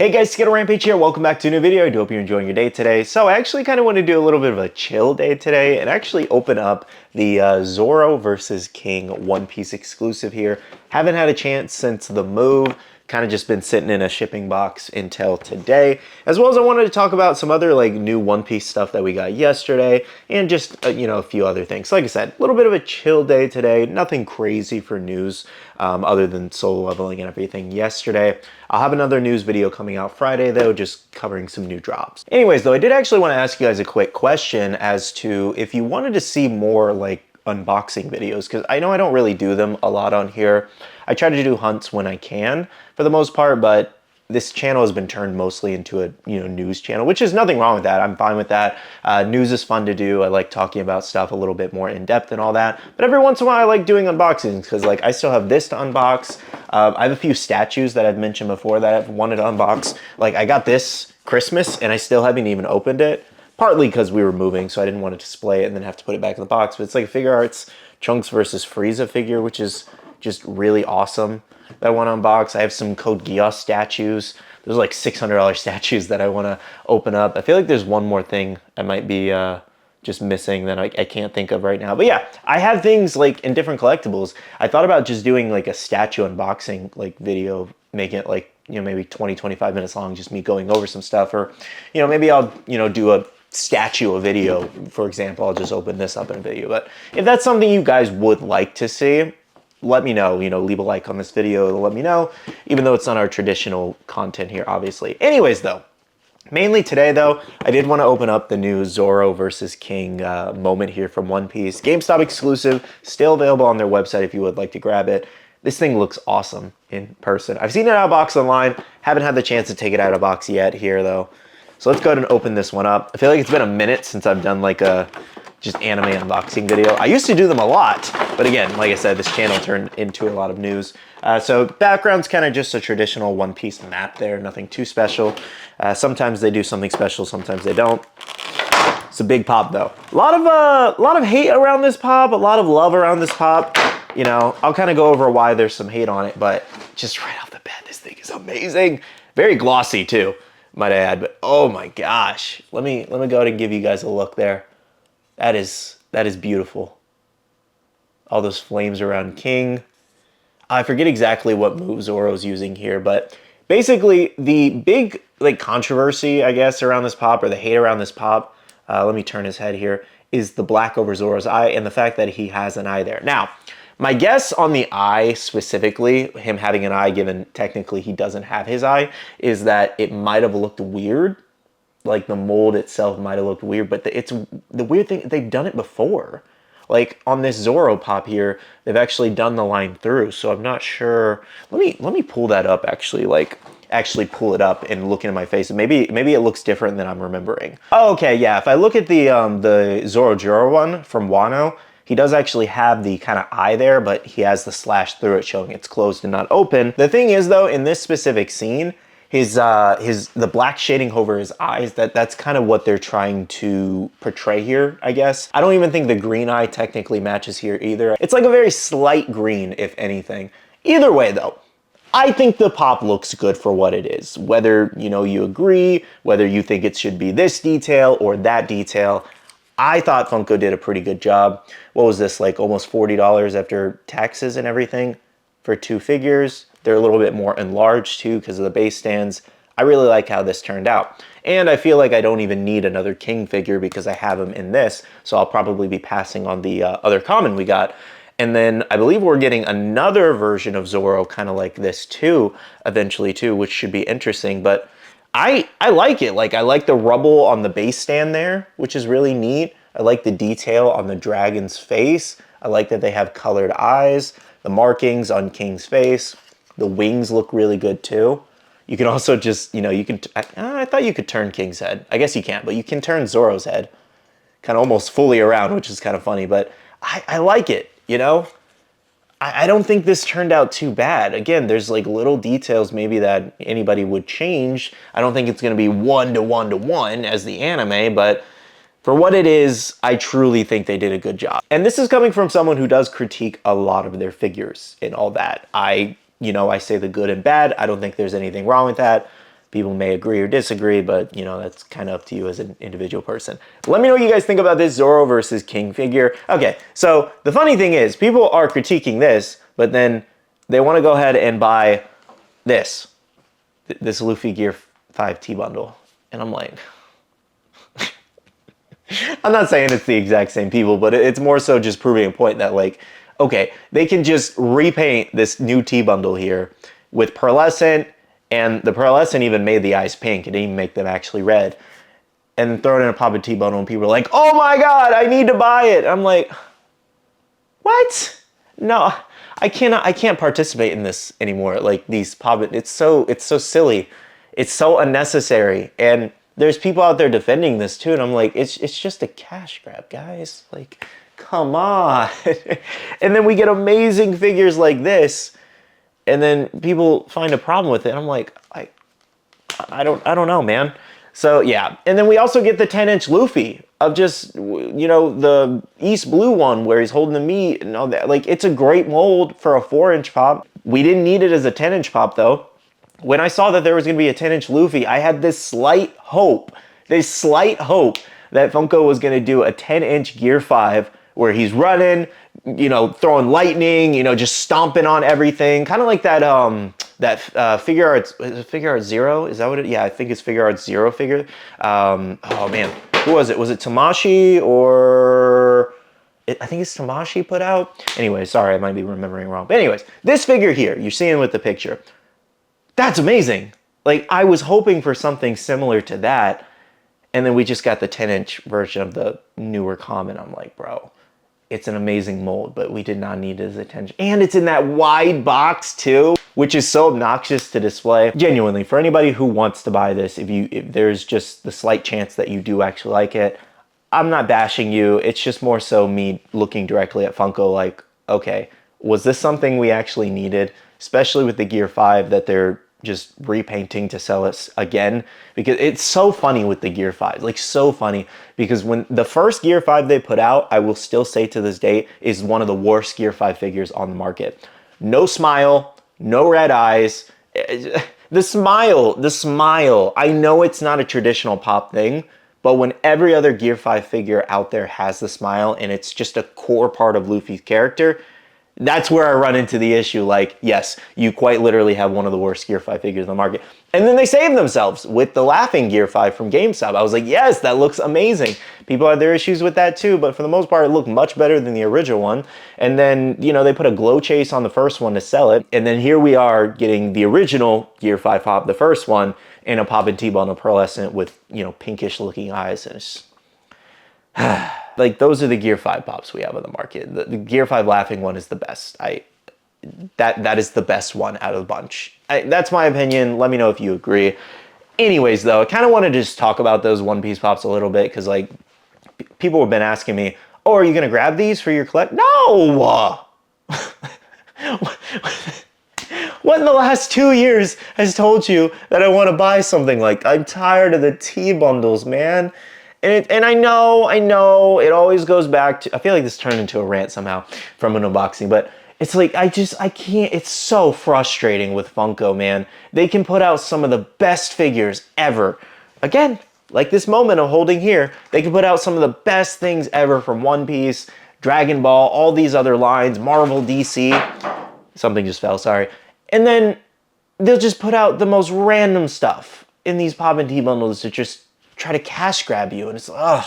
Hey guys, SkittleRampage here. Welcome back to a new video. I do hope you're enjoying your day today. So I actually kind of want to do a little bit of a chill day today and actually open up the Zoro versus King One Piece exclusive here. Haven't had a chance since the move. Kind of just been sitting in a shipping box until today. As well as I wanted to talk about some other like new One Piece stuff that we got yesterday and just, a few other things. Like I said, a little bit of a chill day today. Nothing crazy for news other than solo leveling and everything yesterday. I'll have another news video coming out Friday though, just covering some new drops. Anyways though, I did actually want to ask you guys a quick question as to if you wanted to see more like unboxing videos, because I know I don't really do them a lot on here. I try to do hunts when I can for the most part, but this channel has been turned mostly into a news channel, which is nothing wrong with that. I'm fine with that. News is fun to do. I like talking about stuff a little bit more in depth and all that. But every once in a while, I like doing unboxings because like I still have this to unbox. I have a few statues that I've mentioned before that I've wanted to unbox. Like I got this Christmas and I still haven't even opened it. Partly because we were moving, so I didn't want to display it and then have to put it back in the box. But it's like a Figure Arts Chunks versus Frieza figure, which is just really awesome that I want to unbox. I have some Code Geass statues. There's like $600 statues that I want to open up. I feel like there's one more thing I might be just missing that I can't think of right now. But yeah, I have things like in different collectibles. I thought about just doing like a statue unboxing like video, making it like, maybe 20-25 minutes long, just me going over some stuff. Or, maybe I'll, do a statue a video, for example. I'll just open this up in a video. But if that's something you guys would like to see, let me know. Leave a like on this video. Let me know, even though it's not our traditional content here, obviously. Anyways, though, mainly today, though, I did want to open up the new Zoro versus King moment here from One Piece. GameStop exclusive, still available on their website if you would like to grab it. This thing looks awesome in person. I've seen it out of box online. Haven't had the chance to take it out of box yet here, though. So let's go ahead and open this one up. I feel like it's been a minute since I've done like a just anime unboxing video. I used to do them a lot, but again, like I said, this channel turned into a lot of news. So background's kind of just a traditional One Piece map there, nothing too special. Sometimes they do something special, sometimes they don't. It's a big pop though. A lot of hate around this pop, a lot of love around this pop. I'll kind of go over why there's some hate on it, but just right off the bat, this thing is amazing. Very glossy too, might I add, but oh my gosh. Let me go ahead and give you guys a look there. That is beautiful. All those flames around King. I forget exactly what move Zoro's using here, but basically the big like controversy, I guess, around this pop, or the hate around this pop, let me turn his head here, is the black over Zoro's eye and the fact that he has an eye there. Now, my guess on the eye specifically, him having an eye given technically he doesn't have his eye, is that it might have looked weird. Like the mold itself might have looked weird, but it's the weird thing, they've done it before. Like on this Zoro pop here, they've actually done the line through, so I'm not sure. Let me pull that up actually, like actually pull it up and look into my face. Maybe it looks different than I'm remembering. Oh, okay, yeah, if I look at the Zoro Juro one from Wano, he does actually have the kind of eye there, but he has the slash through it showing it's closed and not open. The thing is though, in this specific scene, the black shading over his eyes, that's kind of what they're trying to portray here, I guess. I don't even think the green eye technically matches here either. It's like a very slight green, if anything. Either way though, I think the pop looks good for what it is. Whether, you agree, whether you think it should be this detail or that detail, I thought Funko did a pretty good job. What was this, like almost $40 after taxes and everything for two figures? They're a little bit more enlarged too because of the base stands. I really like how this turned out. And I feel like I don't even need another King figure because I have him in this. So I'll probably be passing on the other common we got. And then I believe we're getting another version of Zoro kind of like this too, eventually too, which should be interesting. But I like it. Like I like the rubble on the base stand there, which is really neat. I like the detail on the dragon's face. I like that they have colored eyes, the markings on King's face. The wings look really good too. You can also just, you can, I thought you could turn King's head. I guess you can't, but you can turn Zoro's head kind of almost fully around, which is kind of funny, but I like it, I don't think this turned out too bad. Again, there's like little details maybe that anybody would change. I don't think it's going to be 1-to-1-to-1 as the anime, but for what it is, I truly think they did a good job. And this is coming from someone who does critique a lot of their figures and all that. I say the good and bad. I don't think there's anything wrong with that. People may agree or disagree, but you know, that's kind of up to you as an individual person. Let me know what you guys think about this Zoro versus King figure. Okay, so the funny thing is, people are critiquing this, but then they want to go ahead and buy this Luffy Gear 5 T-bundle. And I'm like, I'm not saying it's the exact same people, but it's more so just proving a point that, like, okay, they can just repaint this new T-bundle here with pearlescent, and the pearlescent even made the eyes pink. It didn't even make them actually red. And then throw it in a pop of T-bundle, and people are like, oh my god, I need to buy it. I'm like, what? No, I can't participate in this anymore. Like, these pop, it's so silly. It's so unnecessary. And there's people out there defending this too, and I'm like, it's just a cash grab, guys. Like, come on. And then we get amazing figures like this, and then people find a problem with it. I'm like, I don't know, man. So yeah, and then we also get the 10-inch Luffy of just, you know, the East Blue one where he's holding the meat and all that. Like, it's a great mold for a 4-inch pop. We didn't need it as a 10-inch pop though. When I saw that there was going to be a 10-inch Luffy, I had this slight hope that Funko was going to do a 10-inch Gear 5 where he's running, you know, throwing lightning, you know, just stomping on everything. Kind of like that Figure Arts, is it Figure Arts Zero? Is that what it, yeah, I think it's Figure Arts Zero figure. Oh man, who was it? Was it Tamashi or... I think it's Tamashi put out? Anyway, sorry, I might be remembering wrong. But anyways, this figure here, you're seeing with the picture. That's amazing. Like, I was hoping for something similar to that, and then we just got the 10-inch version of the newer common. I'm like, bro, it's an amazing mold, but we did not need his attention. And it's in that wide box too, which is so obnoxious to display. Genuinely, for anybody who wants to buy this, if there's just the slight chance that you do actually like it, I'm not bashing you. It's just more so me looking directly at Funko like, okay, was this something we actually needed? Especially with the Gear 5 that they're just repainting to sell us again, because it's so funny with the Gear 5, like so funny, because when the first Gear 5 they put out, I will still say to this day, is one of the worst Gear 5 figures on the market. No smile, no red eyes, the smile, I know it's not a traditional pop thing, but when every other Gear 5 figure out there has the smile and it's just a core part of Luffy's character, that's where I run into the issue. Like, yes, you quite literally have one of the worst Gear 5 figures on the market. And then they saved themselves with the laughing Gear 5 from GameStop. I was like, yes, that looks amazing. People had their issues with that too, but for the most part, it looked much better than the original one. And then, you know, they put a glow chase on the first one to sell it. And then here we are getting the original Gear 5 pop, the first one, in a pop and T-bundle pearlescent with, you know, pinkish looking eyes. And it's just... like, those are the Gear 5 pops we have on the market. The Gear 5 laughing one is the best. That is the best one out of the bunch. That's my opinion. Let me know if you agree. Anyways, though, I kind of wanted to just talk about those One Piece pops a little bit, because, like, people have been asking me, oh, are you going to grab these for your collect? No! What in the last 2 years has told you that I want to buy something like that? I'm tired of the T-bundles, man. And I know, it always goes back to, I feel like this turned into a rant somehow from an unboxing, but it's like, I can't, it's so frustrating with Funko, man. They can put out some of the best figures ever. Again, like this moment I'm holding here, they can put out some of the best things ever from One Piece, Dragon Ball, all these other lines, Marvel, DC. Something just fell, sorry. And then they'll just put out the most random stuff in these pop and T-bundles to just try to cash grab you, and it's, ugh,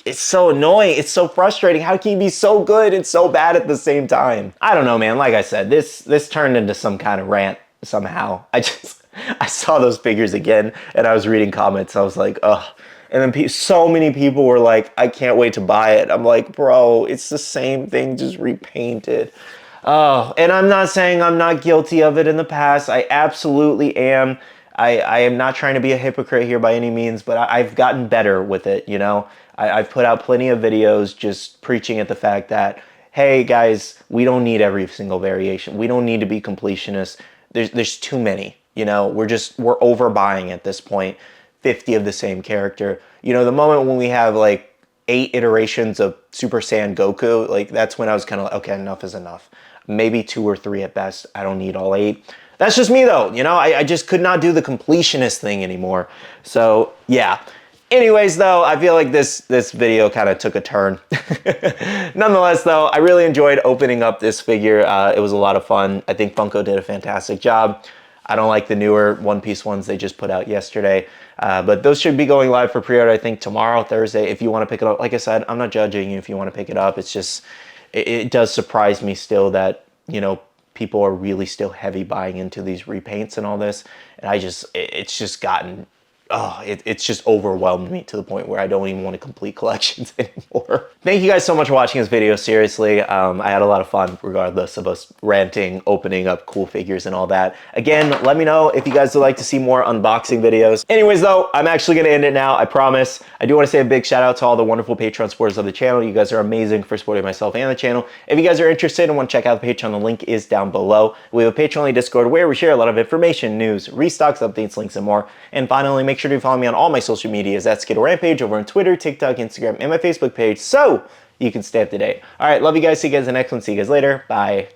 it's so annoying, it's so frustrating. How can you be so good and so bad at the same time? I don't know, man. Like I said, this turned into some kind of rant somehow. I saw those figures again, and I was reading comments, I was like, ugh. And then so many people were like, I can't wait to buy it. I'm like, bro, it's the same thing, just repainted. Oh, and I'm not saying I'm not guilty of it in the past. I absolutely am. I am not trying to be a hypocrite here by any means, but I've gotten better with it, you know? I've put out plenty of videos just preaching at the fact that, hey guys, we don't need every single variation. We don't need to be completionists. There's too many, you know? We're overbuying at this point, 50 of the same character. You know, the moment when we have like 8 iterations of Super Saiyan Goku, like that's when I was kind of like, okay, enough is enough. Maybe 2 or 3 at best. I don't need all 8. That's just me though, you know, I just could not do the completionist thing anymore. So yeah. Anyways though, I feel like this video kind of took a turn. Nonetheless though, I really enjoyed opening up this figure. It was a lot of fun. I think Funko did a fantastic job. I don't like the newer One Piece ones they just put out yesterday. But those should be going live for pre-order, I think, tomorrow, Thursday, if you want to pick it up. Like I said, I'm not judging you if you want to pick it up. It's just, it does surprise me still that, you know, people are really still heavy buying into these repaints and all this. And it's just gotten, it's just overwhelmed me to the point where I don't even want to complete collections anymore. Thank you guys so much for watching this video, seriously. I had a lot of fun regardless of us ranting, opening up cool figures and all that. Again, let me know if you guys would like to see more unboxing videos. Anyways though, I'm actually gonna end it now, I promise. I do want to say a big shout out to all the wonderful Patreon supporters of the channel. You guys are amazing for supporting myself and the channel. If you guys are interested and want to check out the Patreon, the link is down below. We have a Patreon Discord where we share a lot of information, news, restocks, updates, links, and more. And finally, make sure to follow me on all my social medias at SkittleRampage over on Twitter, TikTok, Instagram, and my Facebook page so you can stay up to date. All right, love you guys. See you guys in the next one. See you guys later. Bye.